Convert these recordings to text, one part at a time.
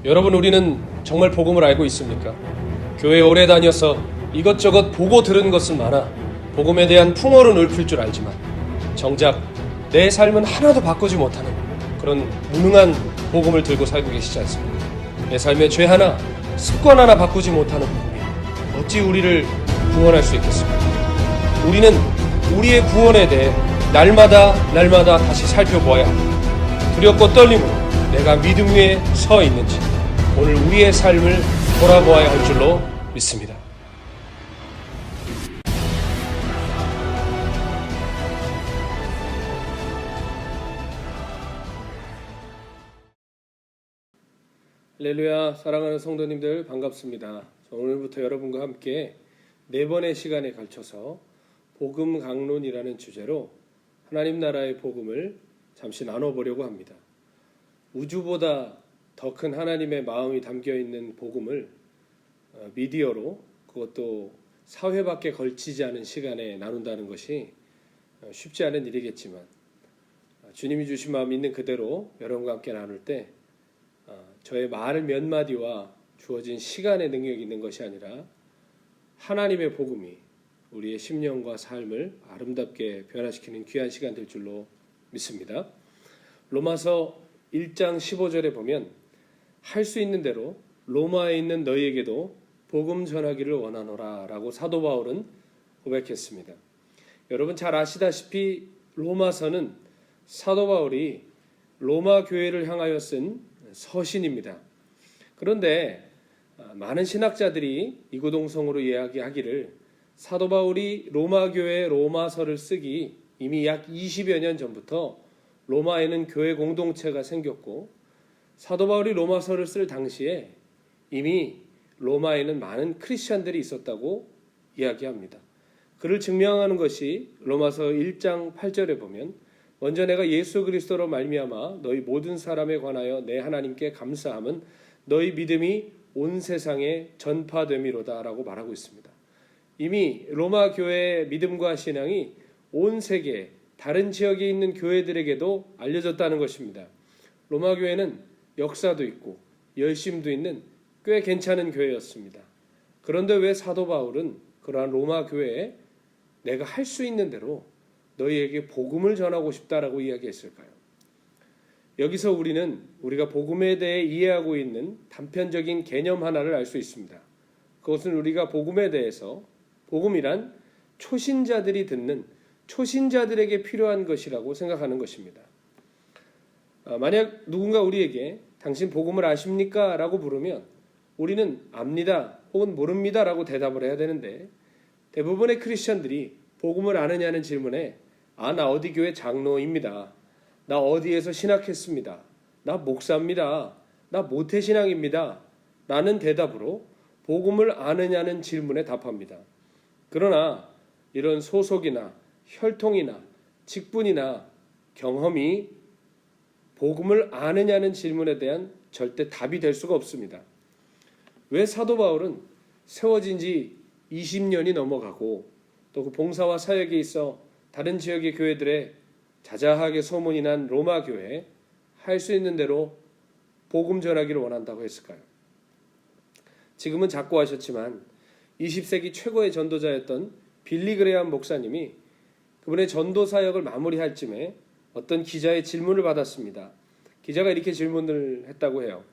여러분, 우리는 정말 복음을 알고 있습니까? 교회 오래 다녀서 이것저것 보고 들은 것은 많아 복음에 대한 풍어는 읊을 줄 알지만 정작 내 삶은 하나도 바꾸지 못하는 그런 무능한 복음을 들고 살고 계시지 않습니까? 내 삶의 죄 하나, 습관 하나 바꾸지 못하는 복음이 어찌 우리를 구원할 수 있겠습니까? 우리는 우리의 구원에 대해 날마다 다시 살펴보아야 합니다. 두렵고 떨림으로 내가 믿음 위에 서 있는지 오늘 우리의 삶을 돌아보아야 할 줄로 믿습니다. 할렐루야, 사랑하는 성도님들 반갑습니다. 오늘부터 여러분과 함께 4번의 시간에 걸쳐서 복음 강론이라는 주제로 하나님 나라의 복음을 잠시 나눠보려고 합니다. 우주보다 더 큰 하나님의 마음이 담겨있는 복음을 미디어로, 그것도 사회밖에 걸치지 않은 시간에 나눈다는 것이 쉽지 않은 일이겠지만 주님이 주신 마음 있는 그대로 여러분과 함께 나눌 때 저의 말 몇 마디와 주어진 시간의 능력이 있는 것이 아니라 하나님의 복음이 우리의 심령과 삶을 아름답게 변화시키는 귀한 시간 될 줄로 믿습니다. 로마서 1장 15절에 보면 할 수 있는 대로 로마에 있는 너희에게도 복음 전하기를 원하노라 라고 사도 바울은 고백했습니다. 여러분 잘 아시다시피 로마서는 사도 바울이 로마 교회를 향하여 쓴 서신입니다. 그런데 많은 신학자들이 이구동성으로 이야기하기를 사도 바울이 로마 교회에 로마서를 쓰기 이미 약 20여 년 전부터 로마에는 교회 공동체가 생겼고 사도 바울이 로마서를 쓸 당시에 이미 로마에는 많은 크리스찬들이 있었다고 이야기합니다. 그를 증명하는 것이 로마서 1장 8절에 보면 먼저 내가 예수 그리스도로 말미암아 너희 모든 사람에 관하여 내 하나님께 감사함은 너희 믿음이 온 세상에 전파됨이로다 라고 말하고 있습니다. 이미 로마 교회의 믿음과 신앙이 온 세계 다른 지역에 있는 교회들에게도 알려졌다는 것입니다. 로마 교회는 역사도 있고 열심도 있는 꽤 괜찮은 교회였습니다. 그런데 왜 사도 바울은 그러한 로마 교회에 내가 할 수 있는 대로 너희에게 복음을 전하고 싶다라고 이야기했을까요? 여기서 우리가 복음에 대해 이해하고 있는 단편적인 개념 하나를 알 수 있습니다. 그것은 우리가 복음에 대해서 복음이란 초신자들이 듣는 초신자들에게 필요한 것이라고 생각하는 것입니다. 만약 누군가 우리에게 당신 복음을 아십니까? 라고 물으면 우리는 압니다 혹은 모릅니다 라고 대답을 해야 되는데 대부분의 크리스천들이 복음을 아느냐는 질문에 나 어디 교회 장로입니다. 나 어디에서 신학했습니다. 나 목사입니다. 나 모태신앙입니다. 라는 대답으로 복음을 아느냐는 질문에 답합니다. 그러나 이런 소속이나 혈통이나 직분이나 경험이 복음을 아느냐는 질문에 대한 절대 답이 될 수가 없습니다. 왜 사도 바울은 세워진 지 20년이 넘어가고 또 그 봉사와 사역에 있어 다른 지역의 교회들에 자자하게 소문이 난 로마 교회에 할 수 있는 대로 복음 전하기를 원한다고 했을까요? 지금은 작고하셨지만 20세기 최고의 전도자였던 빌리 그레이엄 목사님이 그분의 전도 사역을 마무리할 쯤에 어떤 기자의 질문을 받았습니다. 기자가 이렇게 질문을 했다고 해요.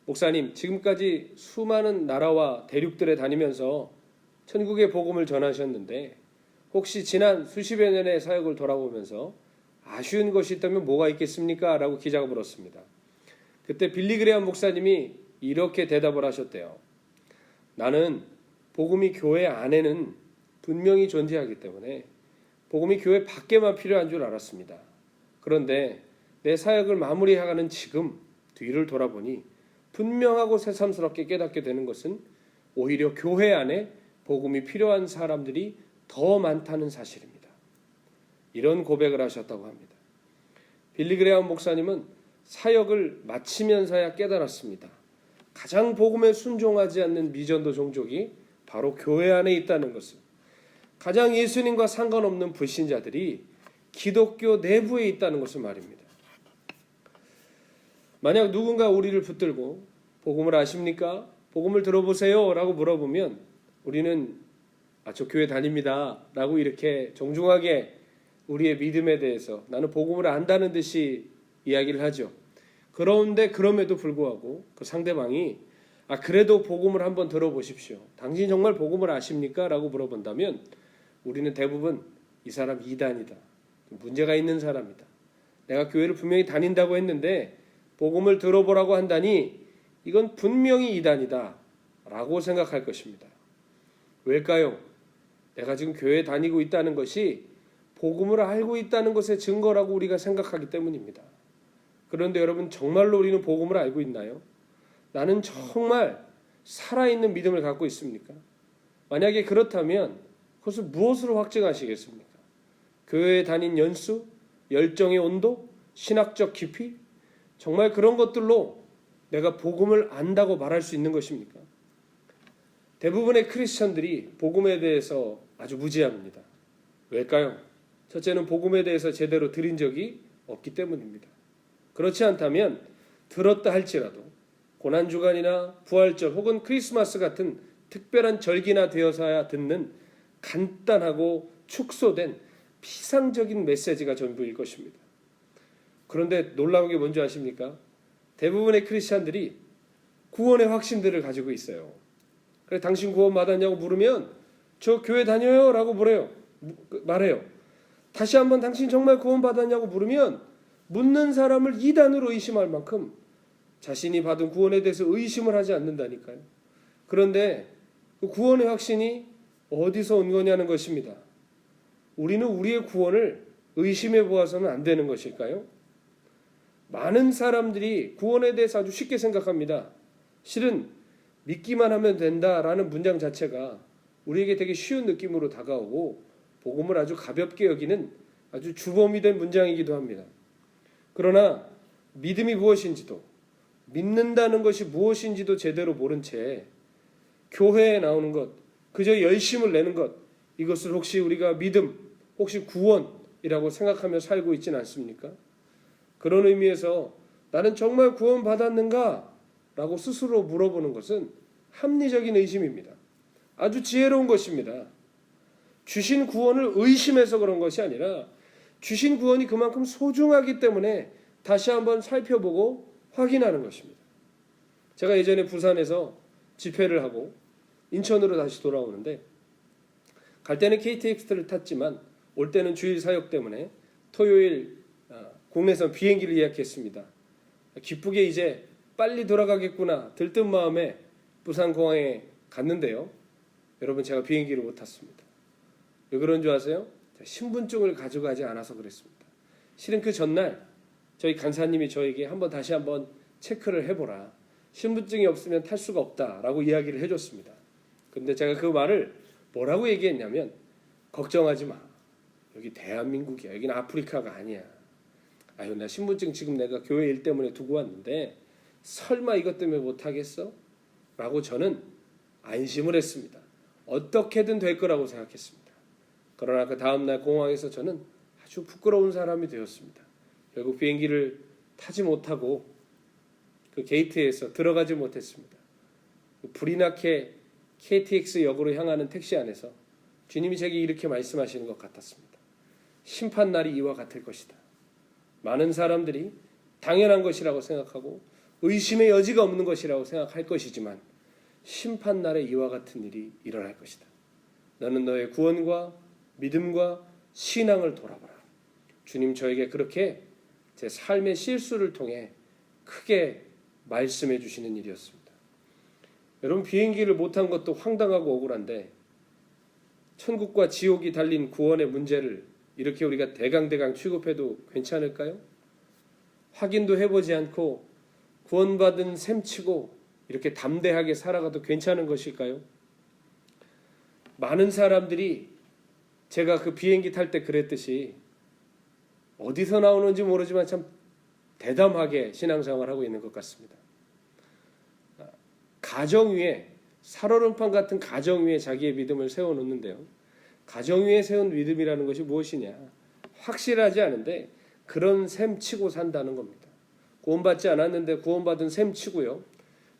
목사님, 지금까지 수많은 나라와 대륙들에 다니면서 천국의 복음을 전하셨는데 혹시 지난 수십여 년의 사역을 돌아보면서 아쉬운 것이 있다면 뭐가 있겠습니까? 라고 기자가 물었습니다. 그때 빌리 그레이엄 목사님이 이렇게 대답을 하셨대요. 나는 복음이 교회 안에는 분명히 존재하기 때문에 복음이 교회 밖에만 필요한 줄 알았습니다. 그런데 내 사역을 마무리해가는 지금 뒤를 돌아보니 분명하고 새삼스럽게 깨닫게 되는 것은 오히려 교회 안에 복음이 필요한 사람들이 더 많다는 사실입니다. 이런 고백을 하셨다고 합니다. 빌리 그레이엄 목사님은 사역을 마치면서야 깨달았습니다. 가장 복음에 순종하지 않는 미전도 종족이 바로 교회 안에 있다는 것을, 가장 예수님과 상관없는 불신자들이 기독교 내부에 있다는 것을 말입니다. 만약 누군가 우리를 붙들고 복음을 아십니까? 복음을 들어보세요 라고 물어보면 우리는 저 교회 다닙니다 라고 이렇게 정중하게 우리의 믿음에 대해서 나는 복음을 안다는 듯이 이야기를 하죠. 그런데 그럼에도 불구하고 그 상대방이 그래도 복음을 한번 들어보십시오. 당신 정말 복음을 아십니까? 라고 물어본다면 우리는 대부분 이 사람 이단이다. 문제가 있는 사람이다. 내가 교회를 분명히 다닌다고 했는데 복음을 들어보라고 한다니 이건 분명히 이단이다 라고 생각할 것입니다. 왜일까요? 내가 지금 교회에 다니고 있다는 것이 복음을 알고 있다는 것의 증거라고 우리가 생각하기 때문입니다. 그런데 여러분, 정말로 우리는 복음을 알고 있나요? 나는 정말 살아있는 믿음을 갖고 있습니까? 만약에 그렇다면 그것을 무엇으로 확증하시겠습니까? 교회에 다닌 연수, 열정의 온도, 신학적 깊이? 정말 그런 것들로 내가 복음을 안다고 말할 수 있는 것입니까? 대부분의 크리스천들이 복음에 대해서 아주 무지합니다. 왜일까요? 첫째는 복음에 대해서 제대로 들은 적이 없기 때문입니다. 그렇지 않다면 들었다 할지라도 고난주간이나 부활절 혹은 크리스마스 같은 특별한 절기나 되어서야 듣는 간단하고 축소된 피상적인 메시지가 전부일 것입니다. 그런데 놀라운 게 뭔지 아십니까? 대부분의 크리스찬들이 구원의 확신들을 가지고 있어요. 그래서 당신 구원 받았냐고 물으면 저 교회 다녀요 라고 말해요. 다시 한번 당신 정말 구원 받았냐고 물으면 묻는 사람을 이단으로 의심할 만큼 자신이 받은 구원에 대해서 의심을 하지 않는다니까요. 그런데 그 구원의 확신이 어디서 온 거냐는 것입니다. 우리는 우리의 구원을 의심해 보아서는 안 되는 것일까요? 많은 사람들이 구원에 대해서 아주 쉽게 생각합니다. 실은 믿기만 하면 된다라는 문장 자체가 우리에게 되게 쉬운 느낌으로 다가오고 복음을 아주 가볍게 여기는 아주 주범이 된 문장이기도 합니다. 그러나 믿음이 무엇인지도 믿는다는 것이 무엇인지도 제대로 모른 채 교회에 나오는 것, 그저 열심을 내는 것, 이것을 혹시 우리가 믿음, 혹시 구원이라고 생각하며 살고 있지는 않습니까? 그런 의미에서 나는 정말 구원 받았는가? 라고 스스로 물어보는 것은 합리적인 의심입니다. 아주 지혜로운 것입니다. 주신 구원을 의심해서 그런 것이 아니라 주신 구원이 그만큼 소중하기 때문에 다시 한번 살펴보고 확인하는 것입니다. 제가 예전에 부산에서 집회를 하고 인천으로 다시 돌아오는데 갈 때는 KTX를 탔지만 올 때는 주일 사역 때문에 토요일 국내선 비행기를 예약했습니다. 기쁘게 이제 빨리 돌아가겠구나 들뜬 마음에 부산공항에 갔는데요. 여러분, 제가 비행기를 못 탔습니다. 왜 그런 줄 아세요? 신분증을 가져가지 않아서 그랬습니다. 실은 그 전날 저희 간사님이 저에게 다시 한번 체크를 해보라. 신분증이 없으면 탈 수가 없다라고 이야기를 해줬습니다. 근데 제가 그 말을 뭐라고 얘기했냐면, 걱정하지 마. 여기 대한민국이야. 여기는 아프리카가 아니야. 아유, 나 신분증 지금 내가 교회 일 때문에 두고 왔는데 설마 이것 때문에 못하겠어? 라고 저는 안심을 했습니다. 어떻게든 될 거라고 생각했습니다. 그러나 그 다음날 공항에서 저는 아주 부끄러운 사람이 되었습니다. 결국 비행기를 타지 못하고 그 게이트에서 들어가지 못했습니다. 불이 나게 KTX 역으로 향하는 택시 안에서 주님이 제게 이렇게 말씀하시는 것 같았습니다. 심판날이 이와 같을 것이다. 많은 사람들이 당연한 것이라고 생각하고 의심의 여지가 없는 것이라고 생각할 것이지만 심판날에 이와 같은 일이 일어날 것이다. 너는 너의 구원과 믿음과 신앙을 돌아봐라. 주님 저에게 그렇게 제 삶의 실수를 통해 크게 말씀해 주시는 일이었습니다. 여러분, 비행기를 못한 것도 황당하고 억울한데 천국과 지옥이 달린 구원의 문제를 이렇게 우리가 대강대강 취급해도 괜찮을까요? 확인도 해보지 않고 구원받은 셈치고 이렇게 담대하게 살아가도 괜찮은 것일까요? 많은 사람들이 제가 그 비행기 탈 때 그랬듯이 어디서 나오는지 모르지만 참 대담하게 신앙생활을 하고 있는 것 같습니다. 가정 위에, 살얼음판 같은 가정 위에 자기의 믿음을 세워놓는데요. 가정 위에 세운 믿음이라는 것이 무엇이냐? 확실하지 않은데 그런 셈 치고 산다는 겁니다. 구원받지 않았는데 구원받은 셈 치고요.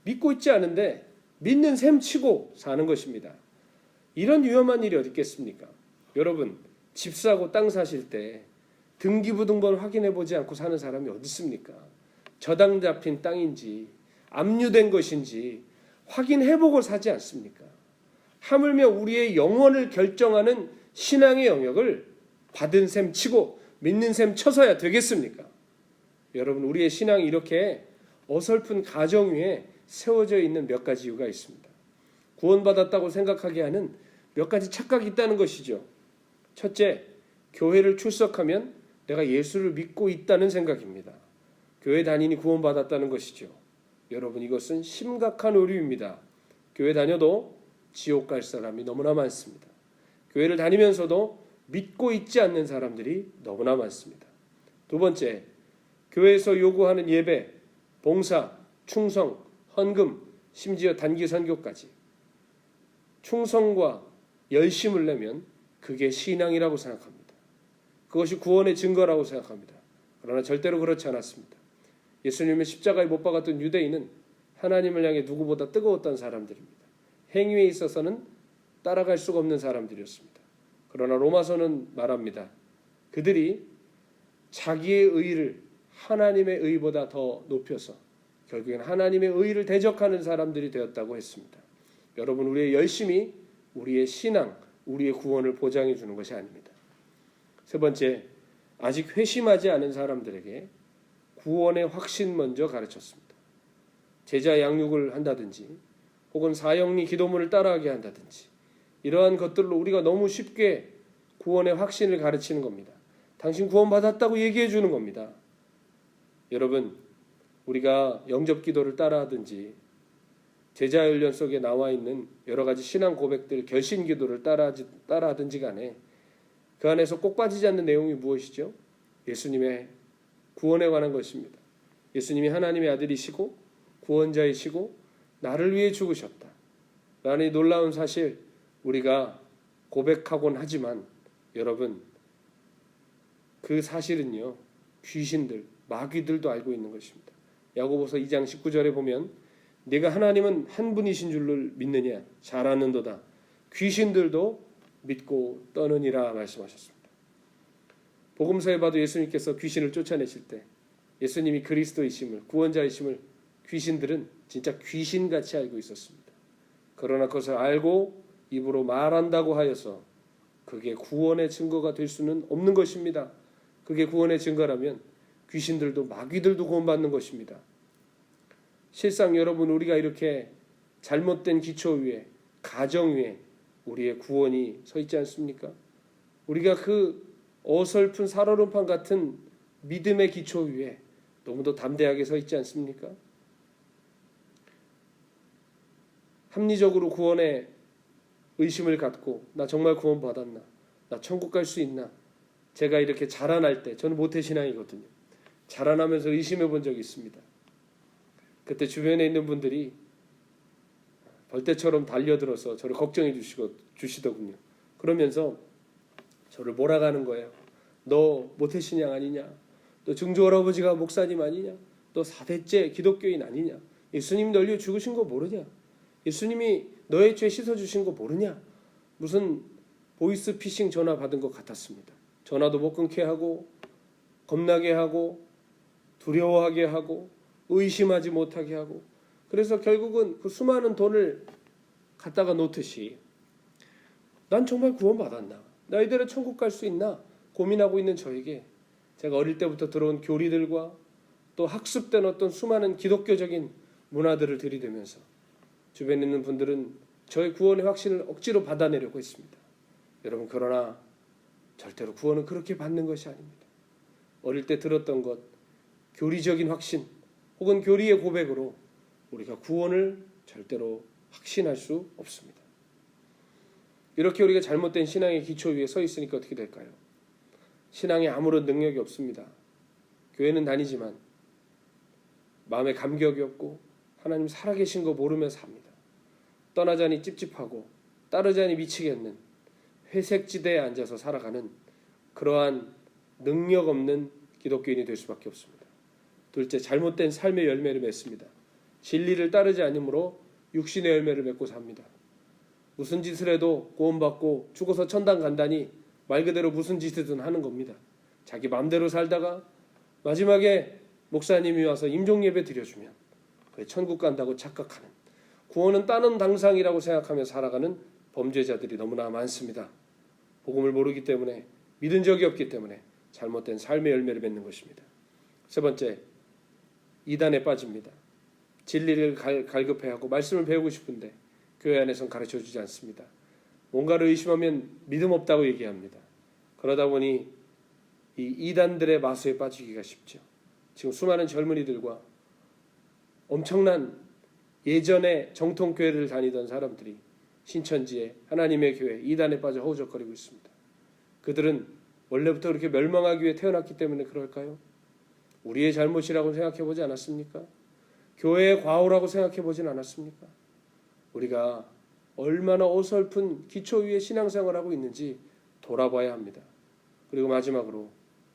믿고 있지 않은데 믿는 셈 치고 사는 것입니다. 이런 위험한 일이 어디 있겠습니까? 여러분, 집 사고 땅 사실 때 등기부등본 확인해 보지 않고 사는 사람이 어디 있습니까? 저당 잡힌 땅인지 압류된 것인지 확인해 보고 사지 않습니까? 하물며 우리의 영혼을 결정하는 신앙의 영역을 받은 셈 치고 믿는 셈 쳐서야 되겠습니까? 여러분, 우리의 신앙이 이렇게 어설픈 가정 위에 세워져 있는 몇 가지 이유가 있습니다. 구원받았다고 생각하게 하는 몇 가지 착각이 있다는 것이죠. 첫째, 교회를 출석하면 내가 예수를 믿고 있다는 생각입니다. 교회 다니니 구원받았다는 것이죠. 여러분, 이것은 심각한 오류입니다. 교회 다녀도 지옥 갈 사람이 너무나 많습니다. 교회를 다니면서도 믿고 있지 않는 사람들이 너무나 많습니다. 두 번째, 교회에서 요구하는 예배, 봉사, 충성, 헌금, 심지어 단기 선교까지 충성과 열심을 내면 그게 신앙이라고 생각합니다. 그것이 구원의 증거라고 생각합니다. 그러나 절대로 그렇지 않았습니다. 예수님의 십자가에 못 박았던 유대인은 하나님을 향해 누구보다 뜨거웠던 사람들입니다. 행위에 있어서는 따라갈 수가 없는 사람들이었습니다. 그러나 로마서는 말합니다. 그들이 자기의 의를 하나님의 의보다 더 높여서 결국엔 하나님의 의를 대적하는 사람들이 되었다고 했습니다. 여러분, 우리의 열심이 우리의 신앙, 우리의 구원을 보장해 주는 것이 아닙니다. 세 번째, 아직 회심하지 않은 사람들에게 구원의 확신 먼저 가르쳤습니다. 제자 양육을 한다든지 혹은 사형리 기도문을 따라하게 한다든지 이러한 것들로 우리가 너무 쉽게 구원의 확신을 가르치는 겁니다. 당신 구원받았다고 얘기해 주는 겁니다. 여러분, 우리가 영접 기도를 따라하든지 제자훈련 속에 나와 있는 여러 가지 신앙 고백들, 결신 기도를 따라하든지 간에 그 안에서 꼭 빠지지 않는 내용이 무엇이죠? 예수님의 구원에 관한 것입니다. 예수님이 하나님의 아들이시고 구원자이시고 나를 위해 죽으셨다 라는 이 놀라운 사실 우리가 고백하곤 하지만 여러분, 그 사실은요, 귀신들, 마귀들도 알고 있는 것입니다. 야고보서 2장 19절에 보면 네가 하나님은 한 분이신 줄을 믿느냐? 잘 아는도다. 귀신들도 믿고 떠느니라 말씀하셨습니다. 복음서에 봐도 예수님께서 귀신을 쫓아내실 때 예수님이 그리스도이심을, 구원자이심을 귀신들은 진짜 귀신같이 알고 있었습니다. 그러나 그것을 알고 입으로 말한다고 하여서 그게 구원의 증거가 될 수는 없는 것입니다. 그게 구원의 증거라면 귀신들도 마귀들도 구원받는 것입니다. 실상 여러분, 우리가 이렇게 잘못된 기초 위에, 가정 위에 우리의 구원이 서 있지 않습니까? 우리가 그 어설픈 살얼음판 같은 믿음의 기초 위에 너무도 담대하게 서 있지 않습니까? 합리적으로 구원에 의심을 갖고 나 정말 구원받았나? 나 천국 갈 수 있나? 제가 이렇게 자라날 때, 저는 모태신앙이거든요. 자라나면서 의심해 본 적이 있습니다. 그때 주변에 있는 분들이 벌떼처럼 달려들어서 저를 걱정해 주시더군요. 그러면서 저를 몰아가는 거예요. 너 모태신앙 아니냐? 너 증조할아버지가 목사님 아니냐? 너 4대째 기독교인 아니냐? 예수님 널 위해 죽으신 거 모르냐? 예수님이 너의 죄 씻어주신 거 모르냐? 무슨 보이스 피싱 전화 받은 것 같았습니다. 전화도 못 끊게 하고 겁나게 하고 두려워하게 하고 의심하지 못하게 하고, 그래서 결국은 그 수많은 돈을 갖다가 놓듯이 난 정말 구원받았나? 나 이대로 천국 갈 수 있나? 고민하고 있는 저에게 제가 어릴 때부터 들어온 교리들과 또 학습된 어떤 수많은 기독교적인 문화들을 들이대면서 주변에 있는 분들은 저의 구원의 확신을 억지로 받아내려고 했습니다. 여러분, 그러나 절대로 구원은 그렇게 받는 것이 아닙니다. 어릴 때 들었던 것, 교리적인 확신 혹은 교리의 고백으로 우리가 구원을 절대로 확신할 수 없습니다. 이렇게 우리가 잘못된 신앙의 기초 위에 서 있으니까 어떻게 될까요? 신앙에 아무런 능력이 없습니다. 교회는 다니지만 마음에 감격이 없고 하나님 살아계신 거 모르며 삽니다. 떠나자니 찝찝하고 따르자니 미치겠는 회색지대에 앉아서 살아가는 그러한 능력 없는 기독교인이 될 수밖에 없습니다. 둘째, 잘못된 삶의 열매를 맺습니다. 진리를 따르지 않으므로 육신의 열매를 맺고 삽니다. 무슨 짓을 해도 구원받고 죽어서 천당 간다니 말 그대로 무슨 짓이든 하는 겁니다. 자기 마음대로 살다가 마지막에 목사님이 와서 임종예배 드려주면 그래 천국 간다고 착각하는, 구원은 따는 당상이라고 생각하며 살아가는 범죄자들이 너무나 많습니다. 복음을 모르기 때문에, 믿은 적이 없기 때문에 잘못된 삶의 열매를 맺는 것입니다. 세 번째, 이단에 빠집니다. 진리를 갈급해하고 말씀을 배우고 싶은데 교회 안에서는 가르쳐주지 않습니다. 뭔가를 의심하면 믿음 없다고 얘기합니다. 그러다 보니 이 이단들의 마수에 빠지기가 쉽죠. 지금 수많은 젊은이들과 엄청난 예전에 정통교회를 다니던 사람들이 신천지에 하나님의 교회 이단에 빠져 허우적거리고 있습니다. 그들은 원래부터 그렇게 멸망하기 위해 태어났기 때문에 그럴까요? 우리의 잘못이라고 생각해 보지 않았습니까? 교회의 과오라고 생각해 보진 않았습니까? 우리가 얼마나 어설픈 기초 위에 신앙생활을 하고 있는지 돌아봐야 합니다. 그리고 마지막으로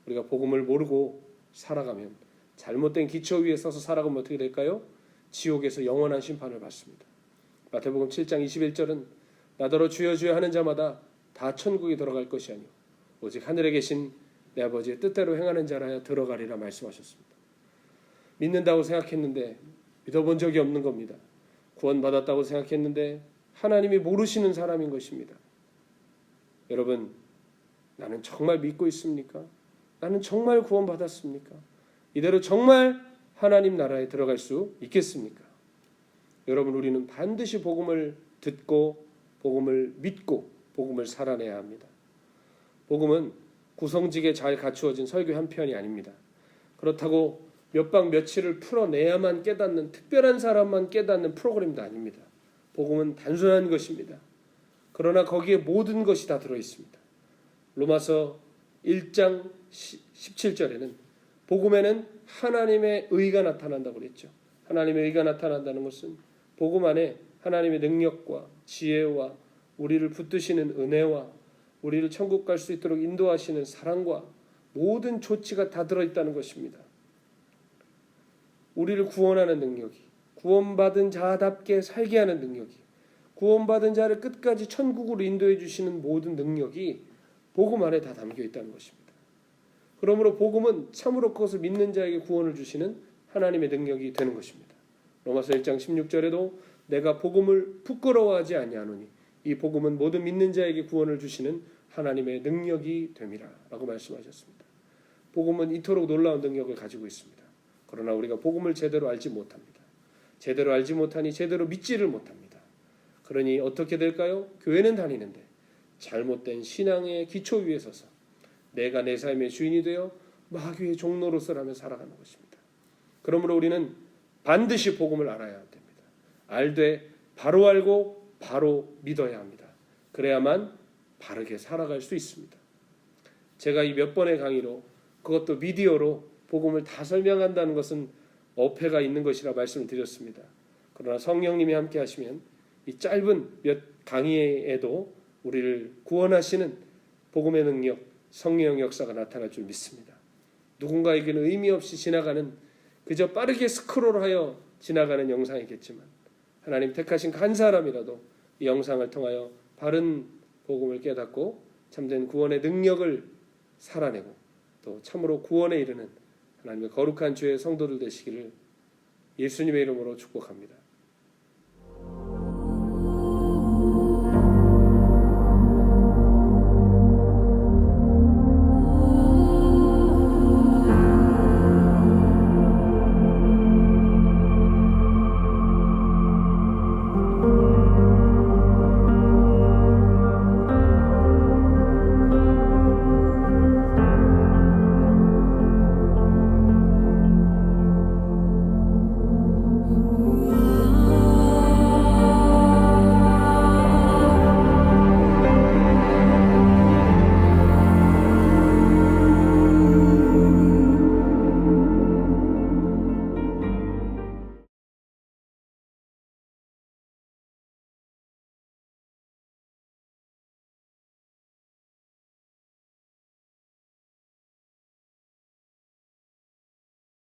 우리가 복음을 모르고 살아가면, 잘못된 기초 위에 서서 살아가면 어떻게 될까요? 지옥에서 영원한 심판을 받습니다. 마태복음 7장 21절은 나더러 주여 주여 하는 자마다 다 천국에 들어갈 것이 아니오 오직 하늘에 계신 내 아버지의 뜻대로 행하는 자라야 들어가리라 말씀하셨습니다. 믿는다고 생각했는데 믿어본 적이 없는 겁니다. 구원받았다고 생각했는데 하나님이 모르시는 사람인 것입니다. 여러분, 나는 정말 믿고 있습니까? 나는 정말 구원받았습니까? 이대로 정말 하나님 나라에 들어갈 수 있겠습니까? 여러분, 우리는 반드시 복음을 듣고 복음을 믿고 복음을 살아내야 합니다. 복음은 구성지게 잘 갖추어진 설교 한 편이 아닙니다. 그렇다고 몇 방 며칠을 풀어내야만 깨닫는, 특별한 사람만 깨닫는 프로그램도 아닙니다. 복음은 단순한 것입니다. 그러나 거기에 모든 것이 다 들어있습니다. 로마서 1장 17절에는 복음에는 하나님의 의가 나타난다고 그랬죠. 하나님의 의가 나타난다는 것은 복음 안에 하나님의 능력과 지혜와 우리를 붙드시는 은혜와 우리를 천국 갈 수 있도록 인도하시는 사랑과 모든 조치가 다 들어있다는 것입니다. 우리를 구원하는 능력이, 구원받은 자답게 살게 하는 능력이, 구원받은 자를 끝까지 천국으로 인도해 주시는 모든 능력이 복음 안에 다 담겨 있다는 것입니다. 그러므로 복음은 참으로 그것을 믿는 자에게 구원을 주시는 하나님의 능력이 되는 것입니다. 로마서 1장 16절에도 내가 복음을 부끄러워하지 아니하노니 이 복음은 모든 믿는 자에게 구원을 주시는 하나님의 능력이 됨이라 라고 말씀하셨습니다. 복음은 이토록 놀라운 능력을 가지고 있습니다. 그러나 우리가 복음을 제대로 알지 못합니다. 제대로 알지 못하니 제대로 믿지를 못합니다. 그러니 어떻게 될까요? 교회는 다니는데 잘못된 신앙의 기초 위에 서서 내가 내 삶의 주인이 되어 마귀의 종노릇을 하며 살아가는 것입니다. 그러므로 우리는 반드시 복음을 알아야 됩니다. 알되 바로 알고 바로 믿어야 합니다. 그래야만 바르게 살아갈 수 있습니다. 제가 이 몇 번의 강의로, 그것도 미디어로 복음을 다 설명한다는 것은 어폐가 있는 것이라 말씀을 드렸습니다. 그러나 성령님이 함께 하시면 이 짧은 몇 강의에도 우리를 구원하시는 복음의 능력, 성령 역사가 나타날 줄 믿습니다. 누군가에게는 의미 없이 지나가는, 그저 빠르게 스크롤하여 지나가는 영상이겠지만 하나님 택하신 한 사람이라도 이 영상을 통하여 바른 복음을 깨닫고 참된 구원의 능력을 살아내고 또 참으로 구원에 이르는 하나님의 거룩한 주의 성도들 되시기를 예수님의 이름으로 축복합니다.